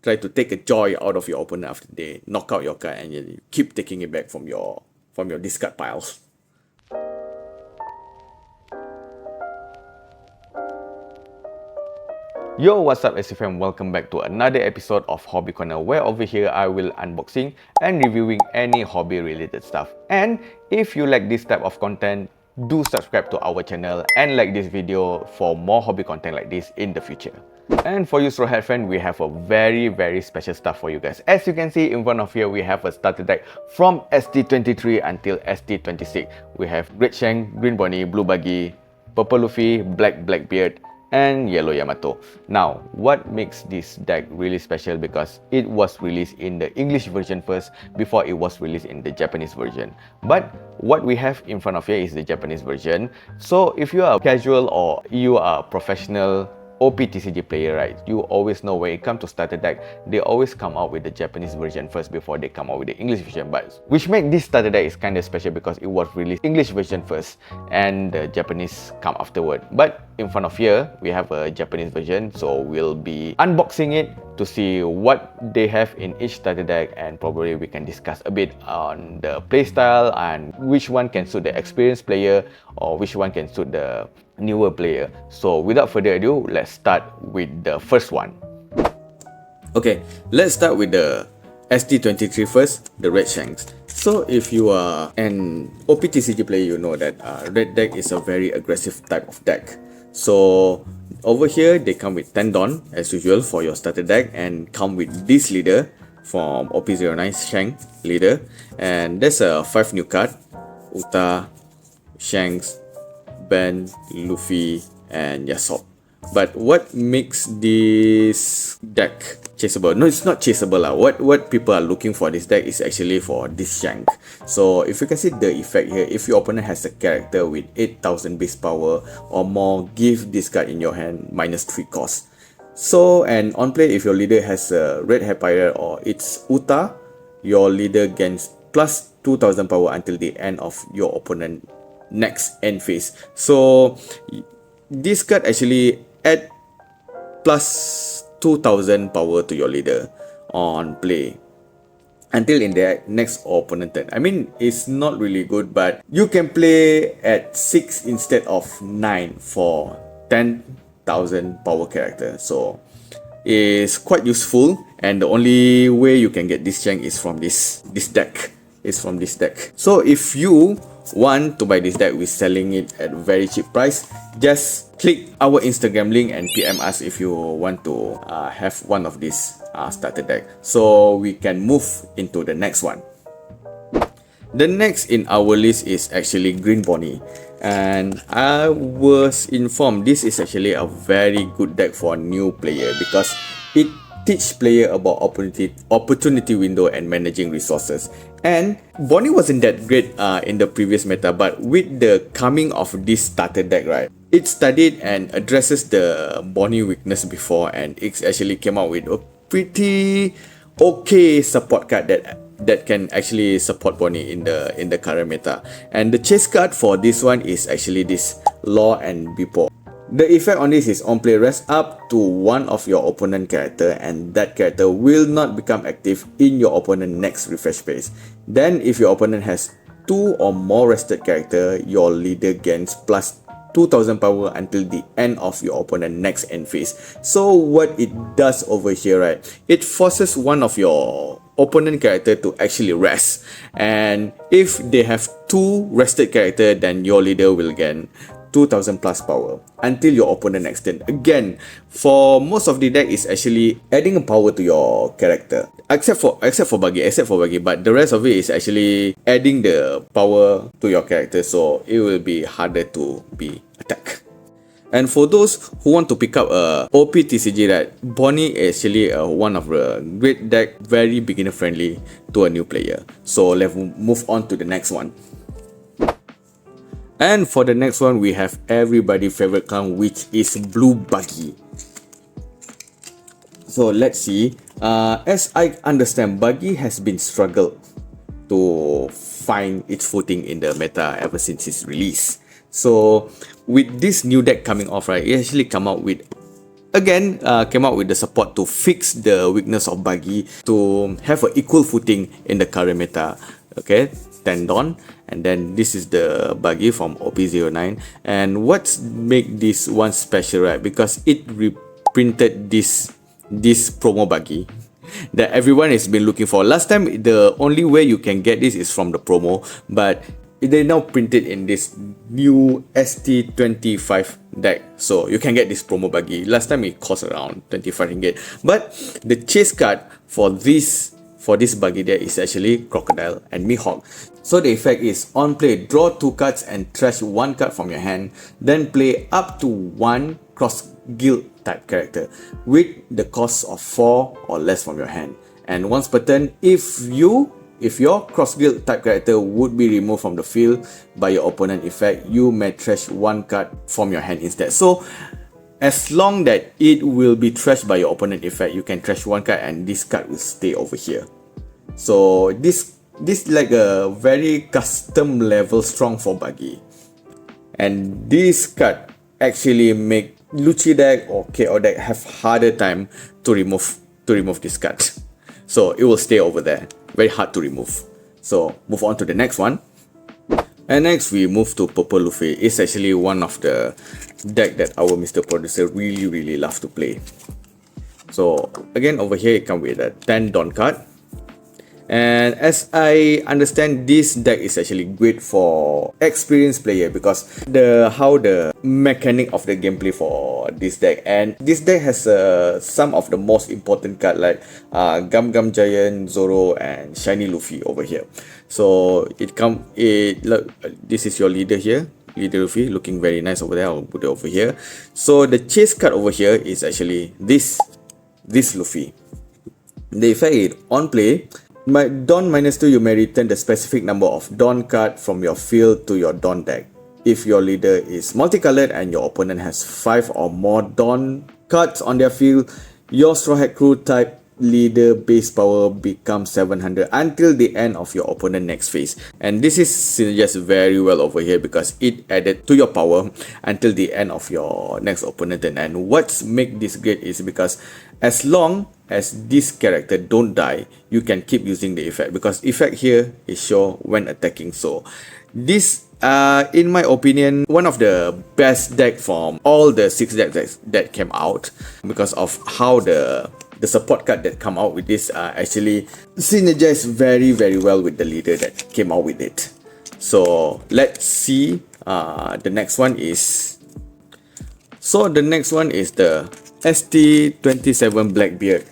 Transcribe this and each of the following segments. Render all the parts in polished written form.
try to take a joy out of your opponent after they knock out your card, and you keep taking it back from your discard pile. Yo, what's up SC fam? Welcome back to another episode of Hobby Corner, where over here I will unboxing and reviewing any hobby related stuff. And if you like this type of content, do subscribe to our channel and like this video for more hobby content like this in the future. And for you Straw Hat fan, we have a very special stuff for you guys. As you can see in front of here, we have a starter deck from ST23 until ST26. We have Red Shank, Green Bonnie, Blue Buggy, Purple Luffy, Black Blackbeard, and Yellow Yamato. Now, what makes this deck really special because it was released in the English version first before it was released in the Japanese version. But what we have in front of here is the Japanese version. So if you are a casual or you are a professional OPTCG player, right, you always know when it comes to starter deck, they always come out with the Japanese version first before they come out with the English version. But which make this starter deck is kind of special because it was released English version first and the Japanese come afterward. But in front of here, we have a Japanese version, so we'll be unboxing it to see what they have in each starter deck, and probably we can discuss a bit on the playstyle and which one can suit the experienced player or which one can suit the newer player. So without further ado, let's start with the first one. Okay, let's start with the ST23 first, the Red Shanks. So if you are an OPTCG player, you know that red deck is a very aggressive type of deck. So over here, they come with Tendon as usual for your starter deck, and come with this leader from OP09 Shank leader, and there's a 5 new card: Uta, Shanks, Ben, Luffy, and Yasop. But what makes this deck chaseable? No, it's not chaseable lah. What people are looking for this deck is actually for this Shank. So if you can see the effect here, if your opponent has a character with 8000 base power or more, give this card in your hand -3 cost. So, and on play, if your leader has a red hair pirate or it's Uta, your leader gains plus 2000 power until the end of your opponent next end phase. So this card actually add plus 2000 power to your leader on play until in the next opponent turn. I mean, it's not really good, but you can play at 6 instead of 9 for 10,000 power character. So it's quite useful, and the only way you can get this Shank is from this deck. So if you want to buy this deck, we're selling it at a very cheap price. Just click our Instagram link and PM us if you want to have one of these starter deck, so we can move into the next one. The next in our list is actually Green Bonnie, and I was informed this is actually a very good deck for a new player because it teach player about opportunity window and managing resources. And Bonnie wasn't that great in the previous meta, but with the coming of this starter deck, right, it studied and addresses the Bonnie weakness before, and it actually came out with a pretty okay support card that can actually support Bonnie in the current meta. And the chase card for this one is actually this Law and Bipo. The effect on this is on play, rest up to one of your opponent character, and that character will not become active in your opponent next refresh phase. Then if your opponent has 2 or more rested character, your leader gains plus 2000 power until the end of your opponent next end phase. So what it does over here, right, it forces one of your opponent character to actually rest, and if they have 2 rested character, then your leader will gain 2000 plus power until your opponent next turn. Again, for most of the deck is actually adding a power to your character, except for Buggy, but the rest of it is actually adding the power to your character, so it will be harder to be attacked. And for those who want to pick up a OPTCG, right, Bonnie is actually one of the great deck, very beginner friendly to a new player. So let's move on to the next one. And for the next one, we have everybody's favorite clown, which is Blue Buggy. So let's see. As I understand, Buggy has been struggled to find its footing in the meta ever since its release. So with this new deck coming off, right, it actually come out with again came out with the support to fix the weakness of Buggy to have an equal footing in the current meta. Okay, Tendon, and then this is the Buggy from OP09. And what's make this one special, right? Because it reprinted this promo Buggy that everyone has been looking for. Last time, the only way you can get this is from the promo, but they now printed in this new ST25 deck, so you can get this promo Buggy. Last time it cost around 25 ringgit, but the chase card for this Buggy deck is actually Crocodile and Mihawk. So the effect is, on play, draw 2 cards and trash 1 card from your hand, then play up to 1 cross guild type character with the cost of 4 or less from your hand. And once per turn, if your cross guild type character would be removed from the field by your opponent effect, you may trash 1 card from your hand instead. So as long that it will be trashed by your opponent effect, you can trash 1 card and this card will stay over here. So this like a very custom level strong for Buggy. And this card actually make Lucci deck or KO deck have harder time to remove this card. So it will stay over there. Very hard to remove. So move on to the next one. And next we move to Purple Luffy. It's actually one of the deck that our Mr. Producer really love to play. So again, over here it comes with a 10 Dawn card. And as I understand, this deck is actually great for experienced player because how the mechanic of the gameplay for this deck. And this deck has some of the most important card like Gum Gum Giant, Zoro, and Shiny Luffy over here. So this is your leader here, Leader Luffy, looking very nice over there. I'll put it over here. So the chase card over here is actually this Luffy. The effect is, on play, Dawn -2, you may return the specific number of Dawn card from your field to your Dawn deck. If your leader is multicolored and your opponent has 5 or more Dawn cards on their field, your Straw Hat Crew type leader base power becomes 700 until the end of your opponent next phase. And this is synergized very well over here because it added to your power until the end of your next opponent turn. And what's make this great is because as long as this character don't die, you can keep using the effect because effect here is sure when attacking. So this in my opinion, one of the best deck from all the 6 decks that came out because of how the support card that come out with this actually synergize very well with the leader that came out with it. So let's see. The next one is the ST27 Blackbeard.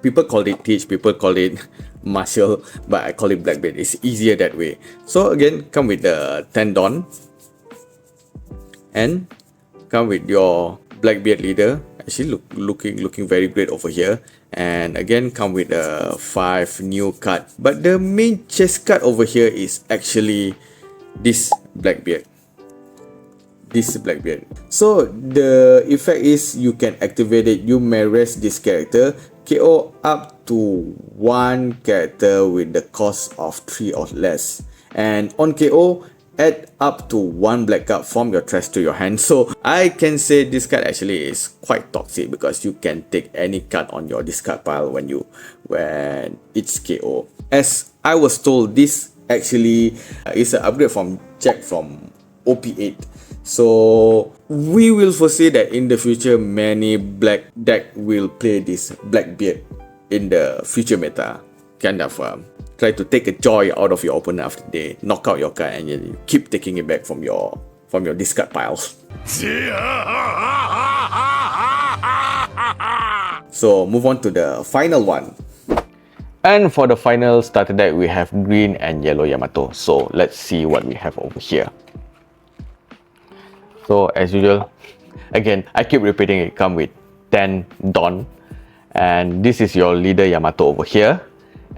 People call it Teach, people call it Marshall, but I call it Blackbeard. It's easier that way. So again, come with the 10 Dawn and come with your Blackbeard leader. Actually looking very great over here. And again, come with a 5 new card. But the main chest card over here is actually this Blackbeard. So the effect is, you can activate it. You may rest this character, KO up to 1 character with the cost of 3 or less, and on KO, add up to 1 black card from your trash to your hand. So I can say this card actually is quite toxic because you can take any card on your discard pile when it's KO. As I was told, this actually is an upgrade from Jack from OP8. So we will foresee that in the future many black deck will play this Blackbeard in the future meta. Kind of try to take a joy out of your opponent after they knock out your card, and you keep taking it back from your discard piles. So move on to the final one. And for the final starter deck, we have green and yellow Yamato. So let's see what we have over here. So as usual, again, I keep repeating it, come with 10 Dawn. And this is your leader Yamato over here.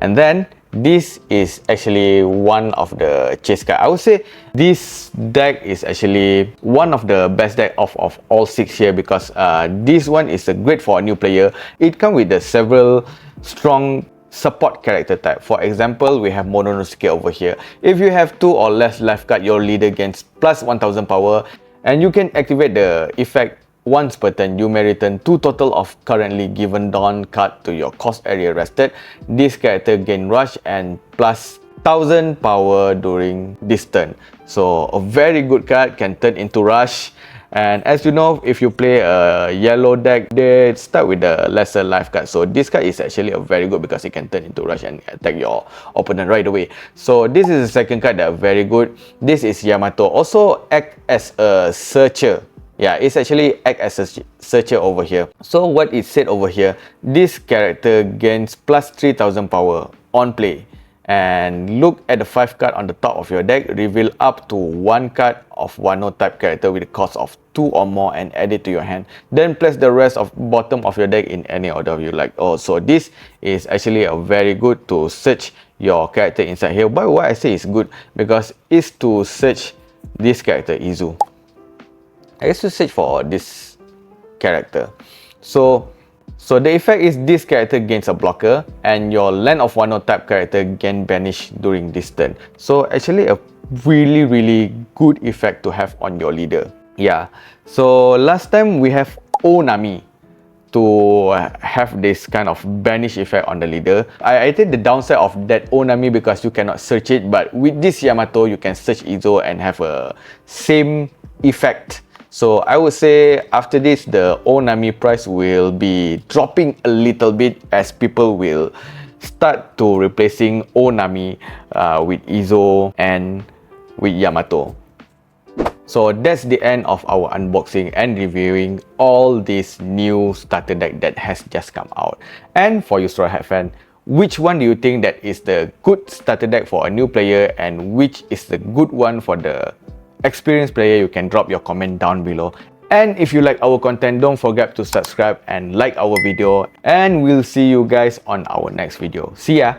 And then this is actually one of the chase card. I would say this deck is actually one of the best deck of all 6 here because this one is great for a new player. It comes with several strong support character type. For example, we have Mononosuke over here. If you have 2 or less life card, your leader gains plus 1000 power. And you can activate the effect once per turn. You may return 2 total of currently given Dawn card to your cost area rested. This character gain rush and plus 1000 power during this turn. So a very good card, can turn into rush. And as you know, if you play a yellow deck, they start with the lesser life card. So this card is actually a very good because it can turn into rush and attack your opponent right away. So this is the second card that are very good. This is Yamato, also act as a searcher. Yeah, it's actually act as a searcher over here. So what it said over here, this character gains plus 3000 power on play. And look at the 5 card on the top of your deck, reveal up to 1 card of Wano type character with a cost of 2 or more and add it to your hand. Then place the rest of bottom of your deck in any order you like. Oh, so this is actually a very good to search your character inside here. But why I say it's good, because it's to search this character Izu. I guess to search for this character. So the effect is this character gains a blocker and your land of Wano type character gain banish during this turn. So actually a really good effect to have on your leader. Yeah, so last time we have Onami to have this kind of banish effect on the leader. I think the downside of that Onami because you cannot search it, but with this Yamato you can search Izo and have a same effect. So I would say after this, the Onami price will be dropping a little bit as people will start to replacing Onami with Izo and with Yamato. So that's the end of our unboxing and reviewing all this new starter deck that has just come out. And for you Straw Hat fan, which one do you think that is the good starter deck for a new player and which is the good one for the experienced player? You can drop your comment down below. And if you like our content, don't forget to subscribe and like our video, and we'll see you guys on our next video. See ya!